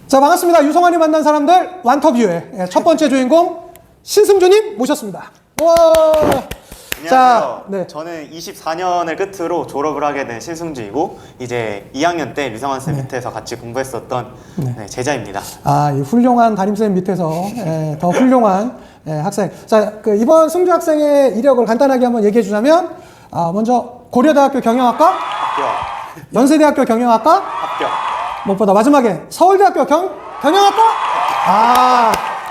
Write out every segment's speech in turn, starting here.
자, 반갑습니다. 유성환이 만난 사람들 완터뷰의 첫 번째 주인공 신승주님 모셨습니다. 와. 안녕하세요. 자, 네. 저는 24년을 끝으로 졸업을 하게 된 신승주이고 이제 2학년 때 류성환 쌤 밑에서 같이 공부했었던 제자입니다. 아, 이 훌륭한 담임쌤 밑에서 더 훌륭한 학생. 자, 이번 승주 학생의 이력을 간단하게 한번 얘기해 주자면, 먼저 고려대학교 경영학과, 합격. 연세대학교 경영학과, 합격. 무엇보다 마지막에 서울대학교 경영학과,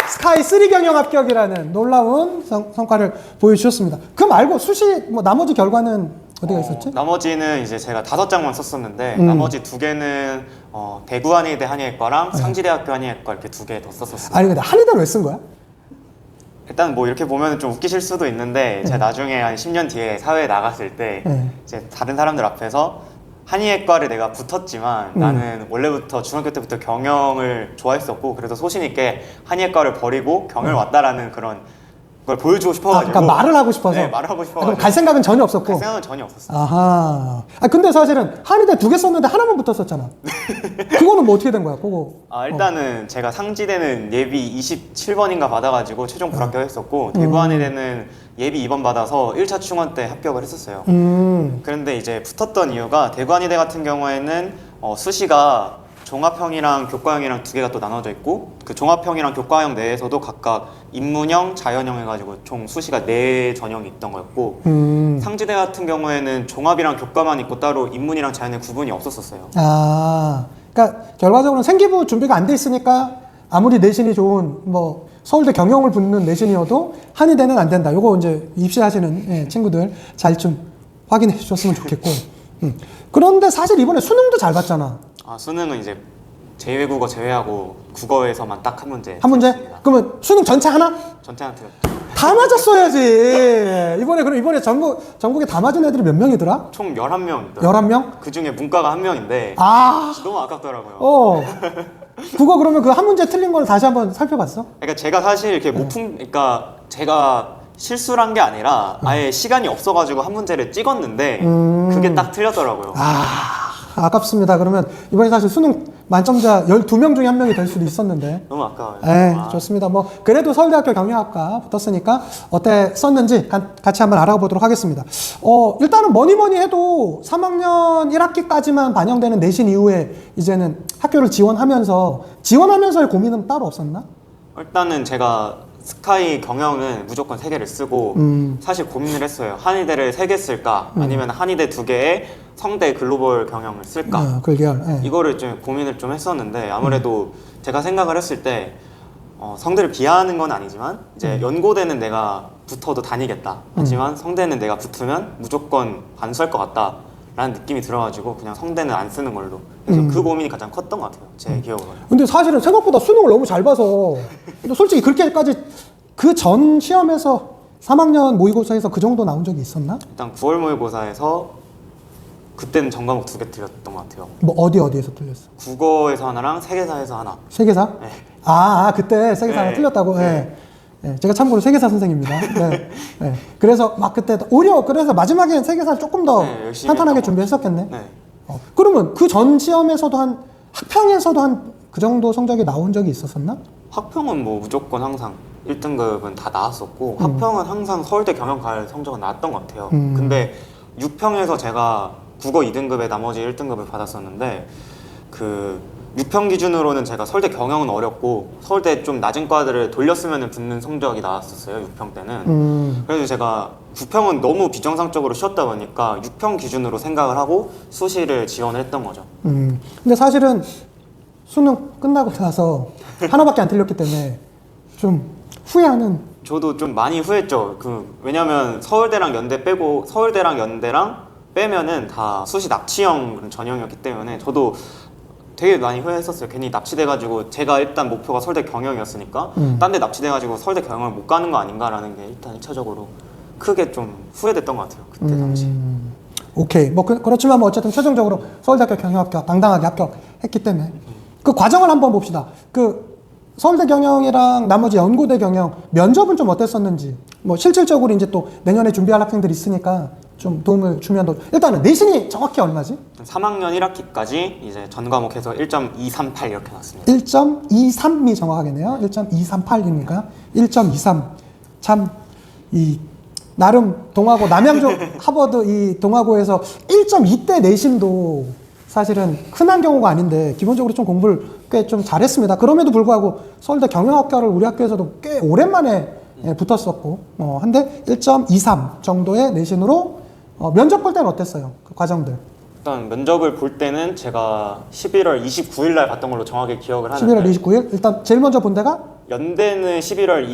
스카이 3 경영 합격이라는 놀라운 성과를 보여주셨습니다. 그 말고 수시 뭐 나머지 결과는 어디가 있었지? 나머지는 이제 제가 5장만 썼었는데 나머지 2개는 대구 한의대 한의학과랑 상지대학교 한의학과 이렇게 2개 더 썼었어요. 아니 근데 한의대를 왜 쓴 거야? 일단 뭐 이렇게 보면 좀 웃기실 수도 있는데 제가 나중에 한 10년 뒤에 사회에 나갔을 때 이제 다른 사람들 앞에서 한의학과를 내가 붙었지만 나는 원래부터 중학교 때부터 경영을 좋아했었고 그래서 소신 있게 한의학과를 버리고 경영을 왔다라는 그런 걸 보여주고 싶어가지고. 그러니까 말을 하고 싶어서. 네, 말을 하고 싶어가지고. 그럼 갈 생각은 전혀 없었고. 갈 생각은 전혀 없었어요. 아하. 근데 사실은 한의대 2개 썼는데 하나만 붙었었잖아. 그거는 뭐 어떻게 된 거야? 그거. 일단은 제가 상지대는 예비 27번인가 받아가지고 최종 불합격했었고 대구 한의대는 예비 2번 받아서 1차 충원 때 합격을 했었어요. 그런데 이제 붙었던 이유가 대구 한의대 같은 경우에는 수시가 종합형이랑 교과형이랑 2개가 또 나눠져 있고 그 종합형이랑 교과형 내에서도 각각 입문형, 자연형 해가지고 총 수시가 4전형이 있던 거였고 상지대 같은 경우에는 종합이랑 교과만 있고 따로 입문이랑 자연의 구분이 없었어요. 그러니까 결과적으로는 생기부 준비가 안 돼 있으니까 아무리 내신이 좋은 뭐 서울대 경영을 붙는 내신이어도 한의대는 안 된다. 요거 이제 입시하시는 친구들 잘 좀 확인해 주셨으면 좋겠고. 그런데 사실 이번에 수능도 잘 봤잖아. 수능은 이제 제외국어 제외하고 국어에서만 딱 한 문제. 한 문제? 틀렸습니다. 그러면 수능 전체 하나? 전체 하나 틀렸죠. 다 맞았어야지. 그럼 이번에 전국에 다 맞은 애들이 몇 명이더라? 총 11명 있더라고요. 11명? 그 중에 문과가 1명인데 너무 아깝더라고요. 그거 그러면 그 한 문제 틀린 걸 다시 한번 살펴봤어? 그러니까 제가 사실 이렇게 그러니까 제가 실수를 한 게 아니라 아예 시간이 없어가지고 한 문제를 찍었는데 그게 딱 틀렸더라고요. 아깝습니다. 그러면 이번에 사실 수능 만점자 12명 중에 한 명이 될 수도 있었는데. 너무 아까워요. 좋습니다. 뭐 그래도 서울대학교 경영학과 붙었으니까 어때 썼는지 같이 한번 알아보도록 하겠습니다. 일단은 뭐니 해도 3학년 1학기까지만 반영되는 내신 이후에 이제는 학교를 지원하면서의 고민은 따로 없었나? 일단은 제가 스카이 경영은 무조건 3개를 쓰고 사실 고민을 했어요. 한의대를 3개 쓸까 아니면 한의대 2개에 성대 글로벌 경영을 쓸까 글계열. 이거를 좀 고민을 좀 했었는데 아무래도 제가 생각을 했을 때 성대를 비하하는 건 아니지만 이제 연고대는 내가 붙어도 다니겠다 하지만 성대는 내가 붙으면 무조건 반수할 것 같다 라는 느낌이 들어가지고 그냥 성대는 안 쓰는 걸로 그래서 그 고민이 가장 컸던 것 같아요. 제 기억으로. 근데 사실은 생각보다 수능을 너무 잘 봐서 근데 솔직히 그렇게까지 그 전 시험에서 3학년 모의고사에서 그 정도 나온 적이 있었나? 일단 9월 모의고사에서 그때는 전과목 2개 틀렸던 것 같아요. 뭐 어디에서 틀렸어? 국어에서 하나랑 세계사에서 하나. 세계사? 네. 그때 세계사 하나 틀렸다고? 제가 참고로 세계사 선생입니다. 그래서 막 그때 그래서 마지막엔 세계사를 조금 더 탄탄하게 준비했었겠네. 그러면 그 전 시험에서도 학평에서도 그 정도 성적이 나온 적이 있었었나? 학평은 뭐 무조건 항상 1등급은 다 나왔었고 학평은 항상 서울대 경영 갈 성적은 나왔던 것 같아요. 근데 6평에서 제가 국어 2등급에 나머지 1등급을 받았었는데 그 6평 기준으로는 제가 서울대 경영은 어렵고 서울대 좀 낮은 과들을 돌렸으면 붙는 성적이 나왔었어요. 6평 때는. 그래서 제가 9평은 너무 비정상적으로 쉬었다 보니까 6평 기준으로 생각을 하고 수시를 지원을 했던 거죠. 근데 사실은 수능 끝나고 나서 하나밖에 안 틀렸기 때문에 좀 후회하는. 저도 좀 많이 후회했죠. 왜냐면 서울대랑 연대랑 빼면은 다 수시 납치형 전형이었기 때문에 저도 되게 많이 후회했었어요. 괜히 납치돼가지고 제가 일단 목표가 서울대 경영이었으니까 딴 데 납치돼가지고 서울대 경영을 못 가는 거 아닌가라는 게 일단 1차적으로 크게 좀 후회됐던 것 같아요. 그때 당시. 오케이. 그렇지만 어쨌든 최종적으로 서울대학교 경영학교 당당하게 합격했기 때문에 그 과정을 한번 봅시다. 서울대 경영이랑 나머지 연고대 경영 면접은 좀 어땠었는지, 뭐 실질적으로 이제 또 내년에 준비할 학생들이 있으니까 좀 도움을 주면 일단은 내신이 정확히 얼마지? 3학년 1학기까지 이제 전 과목해서 1.238 이렇게 나왔습니다. 1.23이 정확하겠네요. 1.238이니까 1.23. 참 이 나름 동아고 남양주 하버드 이 동아고에서 1.2대 내신도 사실은 흔한 경우가 아닌데 기본적으로 좀 공부를 꽤 좀 잘했습니다. 그럼에도 불구하고 서울대 경영학과를 우리 학교에서도 꽤 오랜만에 붙었었고 한데 1.23 정도의 내신으로 면접 볼 때는 어땠어요? 그 과정들. 일단 면접을 볼 때는 제가 11월 29일 날 봤던 걸로 정확히 기억을 하는데 11월 29일? 일단 제일 먼저 본 데가? 연대는 11월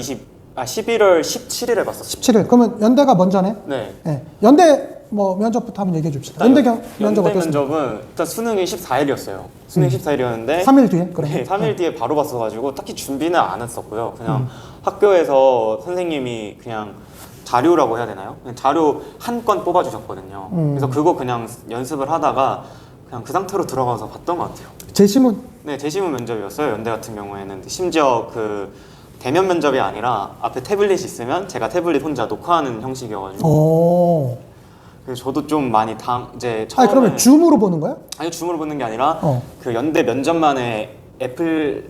17일에 봤었어요. 17일. 그러면 연대가 먼저네? 네. 네. 연대 면접부터 한번 얘기해 줍시다. 면접 연대 어땠습니까? 면접은 일단 수능이 14일이었어요. 수능이 14일이었는데 3일 뒤에? 그럼. 네, 3일 뒤에 바로 봤어가지고 딱히 준비는 안 했었고요. 그냥 학교에서 선생님이 그냥 자료라고 해야 되나요? 그냥 자료 한 건 뽑아주셨거든요. 그래서 그거 그냥 연습을 하다가 그냥 그 상태로 들어가서 봤던 것 같아요. 재시문? 네, 재시문 면접이었어요. 연대 같은 경우에는 심지어 그 대면 면접이 아니라 앞에 태블릿이 있으면 제가 태블릿 혼자 녹화하는 형식이어가지고 오. 그래서 저도 좀 많이 이제 처음에 그러면 줌으로 보는 거야? 아니 줌으로 보는 게 아니라 그 연대 면접만의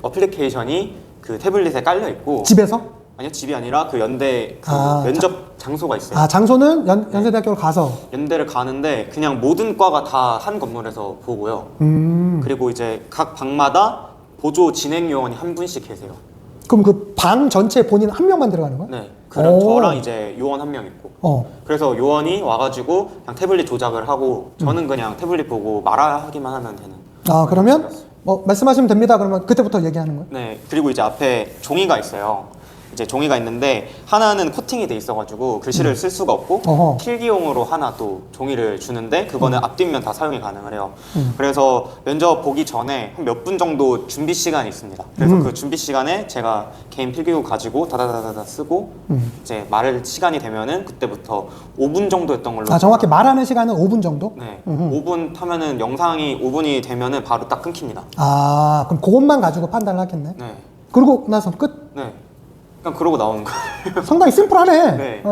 어플리케이션이 그 태블릿에 깔려 있고 집에서? 아니요, 집이 아니라 그 연대 그 면접 장소가 있어요. 장소는 연세대학교를 가서? 연대를 가는데 그냥 모든 과가 다 한 건물에서 보고요. 그리고 이제 각 방마다 보조 진행 요원이 한 분씩 계세요. 그럼 그 방 전체에 본인 한 명만 들어가는 거야? 네. 그럼 저랑 이제 요원 한 명 있고. 그래서 요원이 와가지고 그냥 태블릿 조작을 하고 저는 그냥 태블릿 보고 말하기만 하면 되는. 그러면 말씀하시면 됩니다. 그러면 그때부터 얘기하는 거예요? 네. 그리고 이제 앞에 종이가 있어요. 이제 종이가 있는데 하나는 코팅이 돼 있어가지고 글씨를 쓸 수가 없고 필기용으로 하나 또 종이를 주는데 그거는 앞뒷면 다 사용이 가능을 해요. 그래서 면접 보기 전에 한 몇 분 정도 준비 시간이 있습니다. 그래서 그 준비 시간에 제가 개인 필기구 가지고 다다다다다 쓰고 이제 말할 시간이 되면은 그때부터 5분 정도였던 걸로. 정확히 말하는 시간은 5분 정도? 네. 5분 하면은 영상이 5분이 되면은 바로 딱 끊깁니다. 그럼 그것만 가지고 판단을 하겠네. 네. 그러고 나서 끝? 네. 그냥 그러고 나오는 거예요. 상당히 심플하네. 네.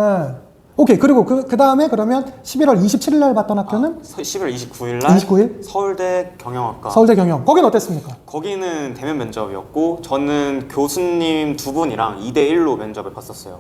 오케이. 그리고 그 다음에 그러면 11월 27일 날 봤던 학교는? 11월 29일 날 29일? 서울대 경영학과. 서울대 경영. 거긴 어땠습니까? 거기는 대면 면접이었고 저는 교수님 두 분이랑 2대1로 면접을 봤었어요.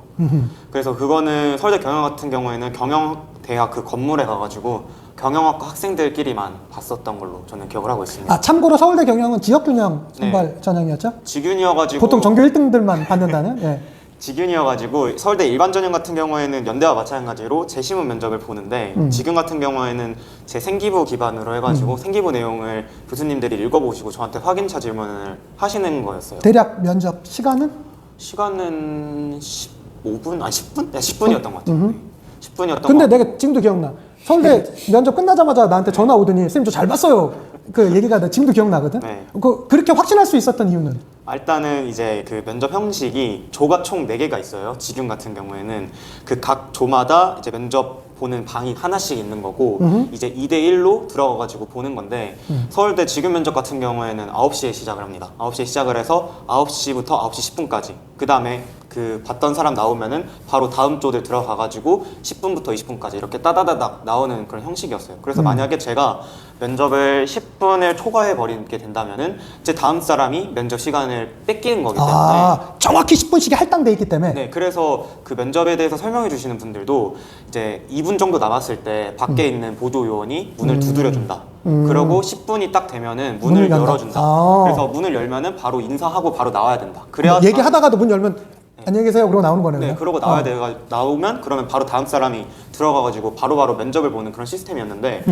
그래서 그거는 서울대 경영 같은 경우에는 경영대학 그 건물에 가가지고 경영학과 학생들끼리만 봤었던 걸로 저는 기억을 하고 있습니다. 참고로 서울대 경영은 지역균형 선발 전형이었죠? 직윤이어가지고 보통 전교 1등들만 받는다는? 예. 직윤이어가지고 서울대 일반 전형 같은 경우에는 연대와 마찬가지로 재시문 면접을 보는데 직윤 같은 경우에는 제 생기부 기반으로 해가지고 생기부 내용을 교수님들이 읽어보시고 저한테 확인차 질문을 하시는 거였어요. 대략 면접 시간은? 시간은 15분? 아니 10분? 네, 10분이었던 것 같아요. 10분이었던 근데 내가 지금도 기억나. 서울대 면접 끝나자마자 나한테 전화 오더니 쌤 저 잘 봤어요. 그 얘기가 나 지금도 기억나거든. 네. 그렇게 확신할 수 있었던 이유는? 일단은 이제 그 면접 형식이 조가 총 4개가 있어요. 직윤 같은 경우에는 그 각 조마다 이제 면접 보는 방이 하나씩 있는 거고 이제 2대1로 들어가가지고 보는 건데 서울대 직윤 면접 같은 경우에는 9시에 시작을 합니다. 9시에 시작을 해서 9시부터 9시 10분까지 그 다음에 그 봤던 사람 나오면은 바로 다음 조들 들어가가지고 10분부터 20분까지 이렇게 따다다닥 나오는 그런 형식이었어요. 그래서 만약에 제가 면접을 10분을 초과해 버리게 된다면은 제 다음 사람이 면접 시간을 뺏기는 거기 때문에 정확히 10분씩이 할당돼 있기 때문에. 네, 그래서 그 면접에 대해서 설명해 주시는 분들도 이제 2분 정도 남았을 때 밖에 있는 보조 요원이 문을 두드려 준다. 그러고 10분이 딱 되면은 문을 열어준다. 그래서 문을 열면은 바로 인사하고 바로 나와야 된다. 그래야 얘기하다가도 문 열면 안녕히 계세요. 그러고 나오는 거네요. 네, 그러고 나와야 돼. 나오면 그러면 바로 다음 사람이 들어가가지고 바로바로 면접을 보는 그런 시스템이었는데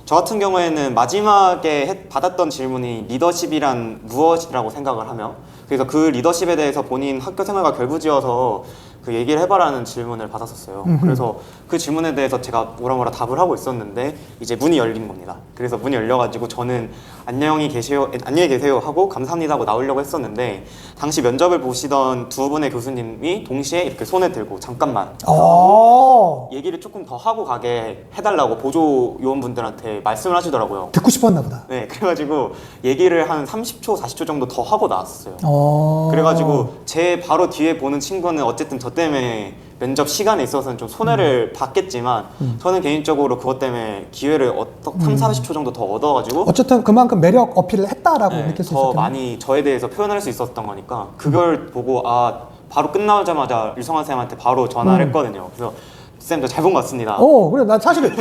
저 같은 경우에는 마지막에 받았던 질문이 리더십이란 무엇이라고 생각을 하며 그래서 그 리더십에 대해서 본인 학교 생활과 결부지어서 그 얘기를 해봐라는 질문을 받았었어요. 그래서 그 질문에 대해서 제가 뭐라 답을 하고 있었는데 이제 문이 열린 겁니다. 그래서 문이 열려가지고 저는 안녕히 계세요 하고 감사합니다 하고 나오려고 했었는데 당시 면접을 보시던 두 분의 교수님이 동시에 이렇게 손을 들고 잠깐만 얘기를 조금 더 하고 가게 해달라고 보조 요원분들한테 말씀을 하시더라고요. 듣고 싶었나 보다. 네, 그래가지고 얘기를 한 30초, 40초 정도 더 하고 나왔어요. 그래가지고 제 바로 뒤에 보는 친구는 어쨌든 저 때문에 면접 시간에 있어서는 좀 손해를 봤겠지만 저는 개인적으로 그것 때문에 기회를 3, 40초 정도 더 얻어가지고 어쨌든 그만큼 매력 어필을 했다라고 느낄 수 더 있었겠네요. 많이 저에 대해서 표현할 수 있었던 거니까 그걸 보고 바로 끝나자마자 유성환 쌤한테 바로 전화를 했거든요. 그래서 쌤 저 잘 본 것 같습니다. 그래. 난 사실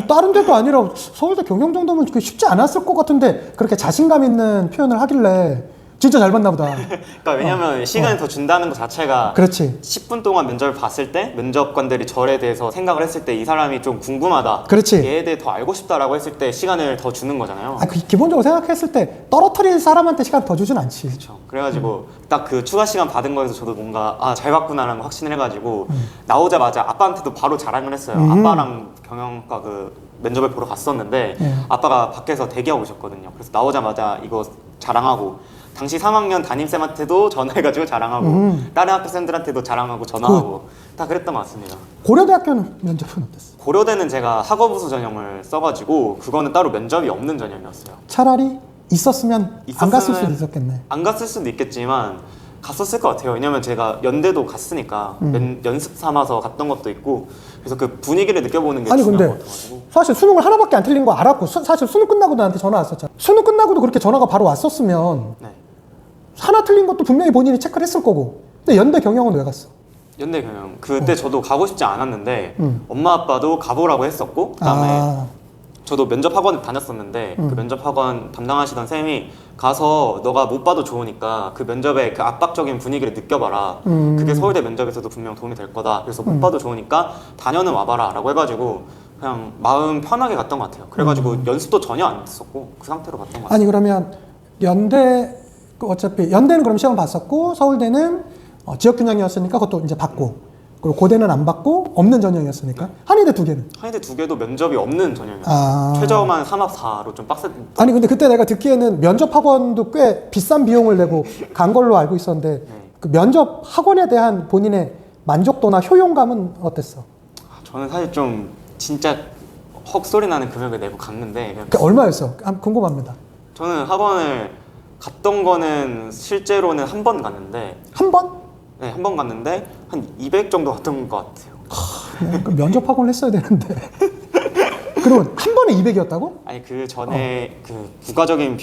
다른 데도 아니라 서울대 경영 정도면 그게 쉽지 않았을 것 같은데 그렇게 자신감 있는 표현을 하길래 진짜 잘 봤나 보다. 그러니까 왜냐면 시간을 더 준다는 것 자체가 그렇지. 10분 동안 면접을 봤을 때 면접관들이 저에 대해서 생각을 했을 때 이 사람이 좀 궁금하다. 그렇지. 얘에 대해 더 알고 싶다라고 했을 때 시간을 더 주는 거잖아요. 기본적으로 생각했을 때 떨어뜨릴 사람한테 시간 더 주진 않지. 그렇죠. 그래가지고 딱 그 추가 시간 받은 거에서 저도 뭔가 잘 봤구나라는 거 확신을 해가지고 나오자마자 아빠한테도 바로 자랑을 했어요. 아빠랑 경영과 그 면접을 보러 갔었는데 아빠가 밖에서 대기하고 있었거든요. 그래서 나오자마자 이거 자랑하고 당시 3학년 담임쌤한테도 전화해가지고 자랑하고 다른 학교 쌤들한테도 자랑하고 전화하고 다 그랬던 것 같습니다. 고려대학교는 면접은 어땠어? 고려대는 제가 학업우수 전형을 써가지고 그거는 따로 면접이 없는 전형이었어요. 차라리 있었으면 안 갔을 수도 있었겠네. 안 갔을 수도 있겠지만 갔었을 것 같아요. 왜냐면 제가 연대도 갔으니까 연습 삼아서 갔던 것도 있고 그래서 그 분위기를 느껴보는 게 중요한 것 같아가지고. 사실 수능을 하나밖에 안 틀린 거 알았고 사실 수능 끝나고 나한테 전화 왔었잖아. 수능 끝나고도 그렇게 전화가 바로 왔었으면 네. 하나 틀린 것도 분명히 본인이 체크를 했을 거고. 근데 연대 경영은 왜 갔어? 연대 경영 그때 저도 가고 싶지 않았는데 엄마 아빠도 가보라고 했었고 그다음에 저도 면접 학원을 다녔었는데 그 면접 학원 담당하시던 쌤이 가서 너가 못 봐도 좋으니까 그 면접의 그 압박적인 분위기를 느껴봐라. 그게 서울대 면접에서도 분명 도움이 될 거다. 그래서 못 봐도 좋으니까 다녀는 와봐라 라고 해가지고 그냥 마음 편하게 갔던 것 같아요. 그래가지고 연습도 전혀 안 했었고 그 상태로 갔던 것 같아요. 아니 그러면 연대 어차피 연대는 그럼 시험 봤었고 서울대는 지역균형이었으니까 그것도 이제 받고 그리고 고대는 안 받고 없는 전형이었으니까 한의대 두 개는 한의대 두 개도 면접이 없는 전형이었어요. 최저만 3합 4로 좀 빡셌. 아니 근데 그때 내가 듣기에는 면접 학원도 꽤 비싼 비용을 내고 간 걸로 알고 있었는데 그 면접 학원에 대한 본인의 만족도나 효용감은 어땠어? 저는 사실 좀 진짜 헉소리 나는 금액을 내고 갔는데 그러니까 얼마였어? 궁금합니다. 저는 학원을 갔던 거는 실제로는 한 번 갔는데 한 번? 네, 한 번 갔는데 한 200 정도 갔던 것 같아요. 그 면접 학원을 했어야 되는데. 그러면 한 번에 200이었다고? 아니 그 전에 그 부가적인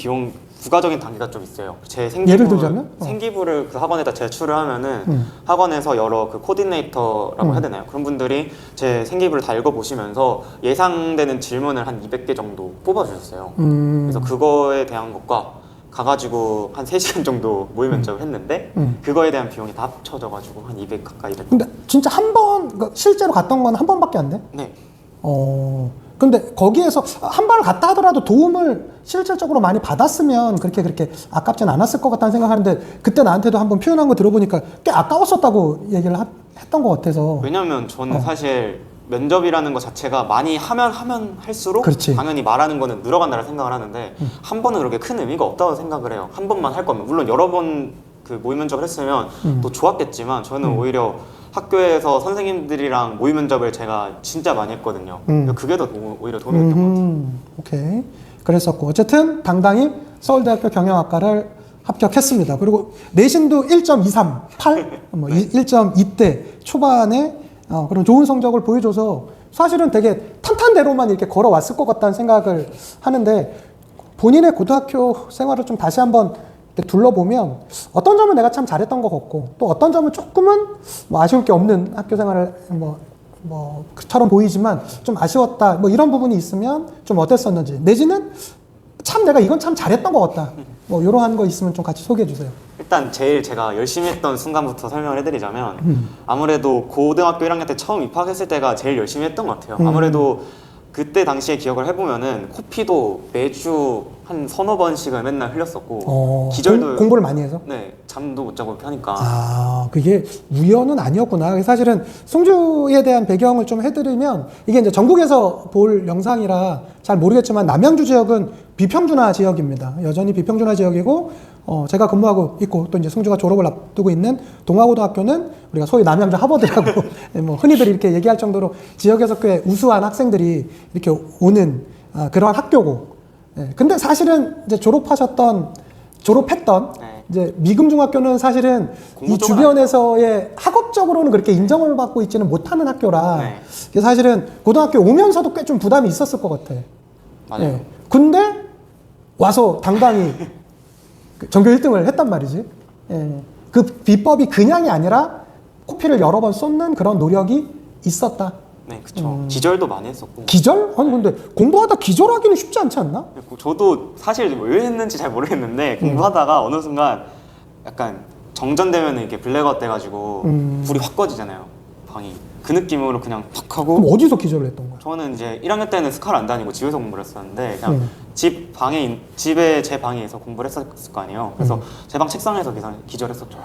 단계가 좀 있어요. 제 예를 들자면? 생기부를 그 학원에다 제출을 하면은 학원에서 여러 그 코디네이터라고 해야 되나요? 그런 분들이 제 생기부를 다 읽어보시면서 예상되는 질문을 한 200개 정도 뽑아주셨어요. 그래서 그거에 대한 것과 가가지고 한 3시간 정도 모의 면접을 했는데 그거에 대한 비용이 다 합쳐져가지고 한 200 가까이 됐던. 근데 진짜 한 번, 그러니까 실제로 갔던 건 한 번밖에 안 돼? 네. 근데 거기에서 한 번을 갔다 하더라도 도움을 실질적으로 많이 받았으면 그렇게 아깝진 않았을 것 같다는 생각하는데 그때 나한테도 한번 표현한 거 들어보니까 꽤 아까웠었다고 얘기를 했던 것 같아서. 왜냐면 저는 사실 면접이라는 것 자체가 많이 하면 할수록 그렇지. 당연히 말하는 거는 늘어간다고 생각을 하는데 한 번은 그렇게 큰 의미가 없다고 생각을 해요. 한 번만 할 거면 물론 여러 번 그 모의 면접을 했으면 또 좋았겠지만 저는 오히려 학교에서 선생님들이랑 모의 면접을 제가 진짜 많이 했거든요. 그게 더 오히려 도움이 됐던 것 같아요. 오케이. 그랬었고 어쨌든 당당히 서울대학교 경영학과를 합격했습니다. 그리고 내신도 1.23, 8, 1.2대 초반에 그런 좋은 성적을 보여줘서 사실은 되게 탄탄대로만 이렇게 걸어왔을 것 같다는 생각을 하는데 본인의 고등학교 생활을 좀 다시 한번 둘러보면 어떤 점은 내가 참 잘했던 것 같고 또 어떤 점은 조금은 아쉬울 게 없는 학교 생활을 그처럼 보이지만 좀 아쉬웠다 이런 부분이 있으면 좀 어땠었는지 내지는 참 내가 이건 참 잘했던 것 같다 이러한 거 있으면 좀 같이 소개해 주세요. 일단 제일 제가 열심히 했던 순간부터 설명을 해드리자면 아무래도 고등학교 1학년 때 처음 입학했을 때가 제일 열심히 했던 것 같아요. 아무래도 그때 당시에 기억을 해보면은 코피도 매주 한 서너 번씩은 맨날 흘렸었고 기절도 공부를 많이 해서? 네, 잠도 못 자고 이렇게 하니까 그게 우연은 아니었구나. 사실은 송주에 대한 배경을 좀 해드리면 이게 이제 전국에서 볼 영상이라 잘 모르겠지만 남양주 지역은 비평준화 지역입니다. 여전히 비평준화 지역이고 제가 근무하고 있고 또 이제 송주가 졸업을 앞두고 있는 동아고등학교는 우리가 소위 남양주 하버드라고 흔히들 이렇게 얘기할 정도로 지역에서 꽤 우수한 학생들이 이렇게 오는 그러한 학교고. 근데 사실은 이제 졸업했던 이제 미금중학교는 사실은 이 주변에서의 학력적으로는 그렇게 인정을 받고 있지는 못하는 학교라 네. 이게 사실은 고등학교 오면서도 꽤 좀 부담이 있었을 것 같아. 맞아요. 예. 근데 와서 당당히 그 전교 1등을 했단 말이지. 예. 그 비법이 그냥이 아니라 코피를 여러 번 쏟는 그런 노력이 있었다. 네, 그쵸. 기절도 많이 했었고. 기절? 아니 근데 공부하다 기절하기는 쉽지 않지 않나? 저도 사실 왜 했는지 잘 모르겠는데 공부하다가 어느 순간 약간 정전되면 이렇게 블랙아웃 돼가지고 불이 확 꺼지잖아요, 방이. 그 느낌으로 그냥 탁 하고. 그럼 어디서 기절을 했던 거야? 저는 이제 1학년 때는 스카를 안 다니고 집에서 공부를 했었는데 그냥 집에 제 방에서 공부를 했었을 거 아니에요. 그래서 제 방 책상에서 기절했었죠.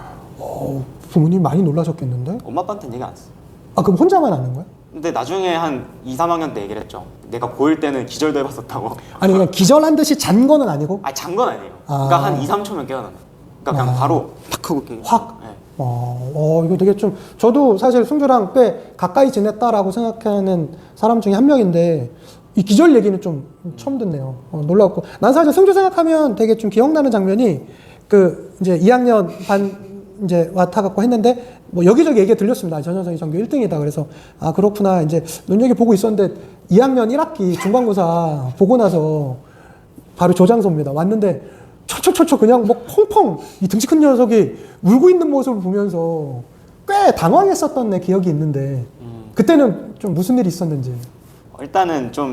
부모님 많이 놀라셨겠는데? 엄마 아빠한테는 얘기 안 했어요. 아 그럼 혼자만 아는 거야? 근데 나중에 한 2, 3학년 때 얘기를 했죠. 내가 고1 때는 기절도 해봤었다고. 아니 그냥 기절한 듯이 잔 거는 아니고 아니 잔 건 아니에요. 그러니까 한 2, 3초면 깨어나요. 그러니까 그냥 바로 탁 하고 확? 네. 이거 되게 좀 저도 사실 승주랑 꽤 가까이 지냈다라고 생각하는 사람 중에 한 명인데 이 기절 얘기는 좀 처음 듣네요. 놀랍고 난 사실 승주 생각하면 되게 좀 기억나는 장면이 그 이제 2학년 반 이제 와타갖고 했는데 뭐 여기저기 얘기 들렸습니다. 전 녀석이 전교 1등이다. 그래서 아 그렇구나 이제 눈여겨 보고 있었는데 2학년 1학기 중간고사 보고 나서 바로 조장소입니다. 왔는데 철철철철 그냥 뭐 펑펑 이 등치 큰 녀석이 울고 있는 모습을 보면서 꽤 당황했었던 내 기억이 있는데 그때는 좀 무슨 일이 있었는지. 일단은 좀